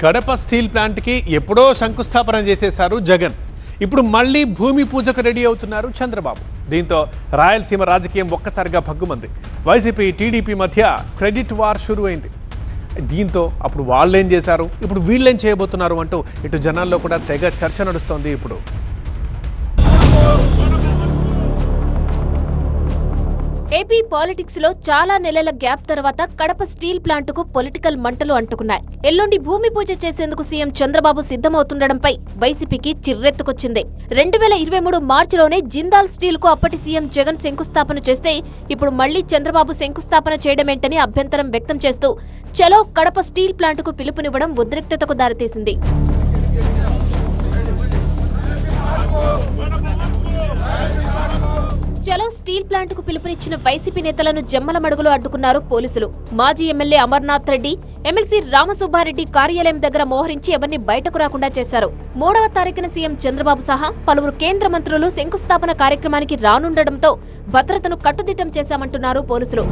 Kadapa steel ప్లాంట్కి ఎప్పుడో శంకుస్థాపన చేసేశారు జగన్. ఇప్పుడు మళ్ళీ భూమి పూజకు రెడీ అవుతున్నారు చంద్రబాబు. దీంతో రాయలసీమ రాజకీయం ఒక్కసారిగా భగ్గుమంది. వైసీపీ టీడీపీ మధ్య క్రెడిట్ వార్ షురు అయింది. దీంతో అప్పుడు వాళ్ళేం చేశారు, ఇప్పుడు వీళ్ళేం చేయబోతున్నారు అంటూ ఇటు జనాల్లో కూడా తెగ చర్చ నడుస్తోంది. ఇప్పుడు ఏపీ పాలిటిక్స్ లో చాలా నెలల గ్యాప్ తర్వాత కడప స్టీల్ ప్లాంట్ కు పొలిటికల్ మంటలు అంటుకున్నాయి. ఎల్లుండి భూమి పూజ చేసేందుకు సీఎం చంద్రబాబు సిద్ధమవుతుండడంపై వైసీపీకి చిర్రెత్తుకొచ్చింది. 2023 మార్చిలోనే జిందాల్ స్టీల్ కు అప్పటి సీఎం జగన్ శంకుస్థాపన చేస్తే ఇప్పుడు మళ్లీ చంద్రబాబు శంకుస్థాపన చేయడమేంటని అభ్యంతరం వ్యక్తం చేస్తూ చలో కడప స్టీల్ ప్లాంట్ కు పిలుపునివ్వడం ఉద్రిక్తతకు దారితీసింది. చలో స్టీల్ ప్లాంట్ కు పిలుపునిచ్చిన వైసీపీ నేతలను జమ్మల మడుగులో అడ్డుకున్నారు పోలీసులు. మాజీ ఎమ్మెల్యే అమర్నాథ్ రెడ్డి, ఎమ్మెల్సీ రామసుబ్బారెడ్డి కార్యాలయం దగ్గర మోహరించి ఎవరిని బయటకు రాకుండా చేశారు. 3వ తారీఖున సీఎం చంద్రబాబు సహా పలువురు కేంద్ర మంత్రులు శంకుస్థాపన కార్యక్రమానికి రానుండడంతో భద్రతను కట్టుదిట్టం చేశామంటున్నారు పోలీసులు.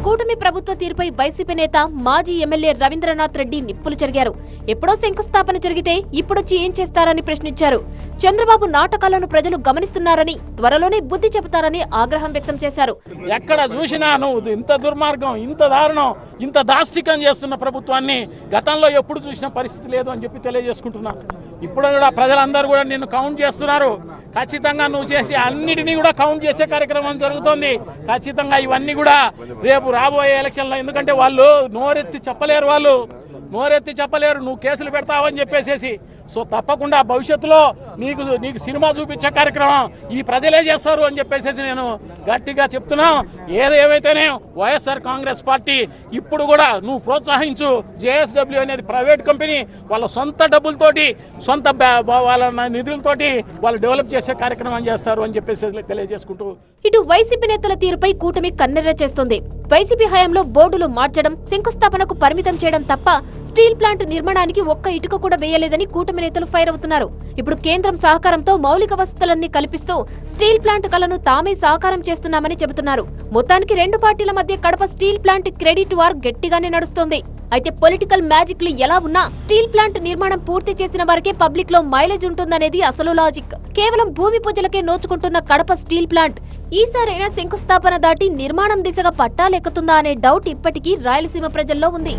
కూటమి ప్రభుత్వ తీరుపై వైసీపీ నేత మాజీ ఎమ్మెల్యే రవీంద్రనాథ్ రెడ్డి నిప్పులు చెరిగారు. ఎప్పుడో శంకుస్థాపన జరిగితే ఇప్పుడొచ్చి ఏం చేస్తారని ప్రశ్నించారు. చంద్రబాబు నాటకాలను ప్రజలు గమనిస్తున్నారని, త్వరలోనే బుద్ధి చెబుతారని ఆగ్రహం వ్యక్తం చేశారు. ఎక్కడ చూసినా నువ్వు ఇంత దుర్మార్గం, ఇంత దారుణం, ఇంత దాష్టికం చేస్తున్న ప్రభుత్వాన్ని గతంలో ఎప్పుడు చూసిన పరిస్థితి లేదు అని చెప్పి తెలియజేసుకుంటున్నా. ఇప్పుడు కూడా ప్రజలందరూ కూడా నిన్ను కౌంట్ చేస్తున్నారు. ఖచ్చితంగా నువ్వు చేసి అన్నిటినీ కూడా కౌంట్ చేసే కార్యక్రమం జరుగుతోంది. ఖచ్చితంగా ఇవన్నీ కూడా రేపు రాబోయే ఎలక్షన్లో, ఎందుకంటే వాళ్ళు నోరెత్తి చెప్పలేరు నువ్వు కేసులు పెడతావని చెప్పేసేసి. సో తప్పకుండా భవిష్యత్తులో నీకు సినిమా చూపించే కార్యక్రమం ఈ ప్రజలే చేస్తారు అని చెప్పేసి నేను గట్టిగా చెప్తున్నా. ఏదైతేనే వైఎస్ఆర్ కాంగ్రెస్ పార్టీ ఇప్పుడు కూడా నువ్వు ప్రోత్సహించు. జేఎస్డబ్ల్యూ అనేది ప్రైవేట్ కంపెనీ, వాళ్ళ సొంత డబ్బులతోటి, సొంత వాళ్ళ నిధులతోటి వాళ్ళు డెవలప్ చేసే కార్యక్రమం చేస్తారు అని చెప్పేసి తెలియజేసుకుంటూ ఇటు వైసీపీ నేతల తీరుపై కూటమి కన్నెర్ర చేస్తోంది. వైసీపీ హయాంలో బోర్డులు మార్చడం, శంకుస్థాపనకు పరిమితం చేయడం తప్ప స్టీల్ ప్లాంట్ నిర్మాణానికి ఒక్క ఇటుక కూడా వేయలేదని కూటమి నేతలు ఫైర్ అవుతున్నారు. ఇప్పుడు కేంద్రం సహకారంతో మౌలిక వసతులన్నీ కల్పిస్తూ స్టీల్ ప్లాంట్ కలను తామే సహకారం చేస్తున్నామని చెబుతున్నారు. మొత్తానికి రెండు పార్టీల మధ్య Kadapa steel plant credit war గట్టిగానే నడుస్తోంది. అయితే పొలిటికల్ మ్యాజిక్లు ఎలా ఉన్నా స్టీల్ ప్లాంట్ నిర్మాణం పూర్తి చేసిన వారికే పబ్లిక్ లో మైలేజ్ ఉంటుందనేది అసలు లాజిక్. కేవలం భూమి పూజలకే నోచుకుంటున్న కడప స్టీల్ ప్లాంట్ ఈసారైనా శంకుస్థాపన దాటి నిర్మాణం దిశగా పట్టాలెక్కుతుందా అనే డౌట్ ఇప్పటికీ రాయలసీమ ప్రజల్లో ఉంది.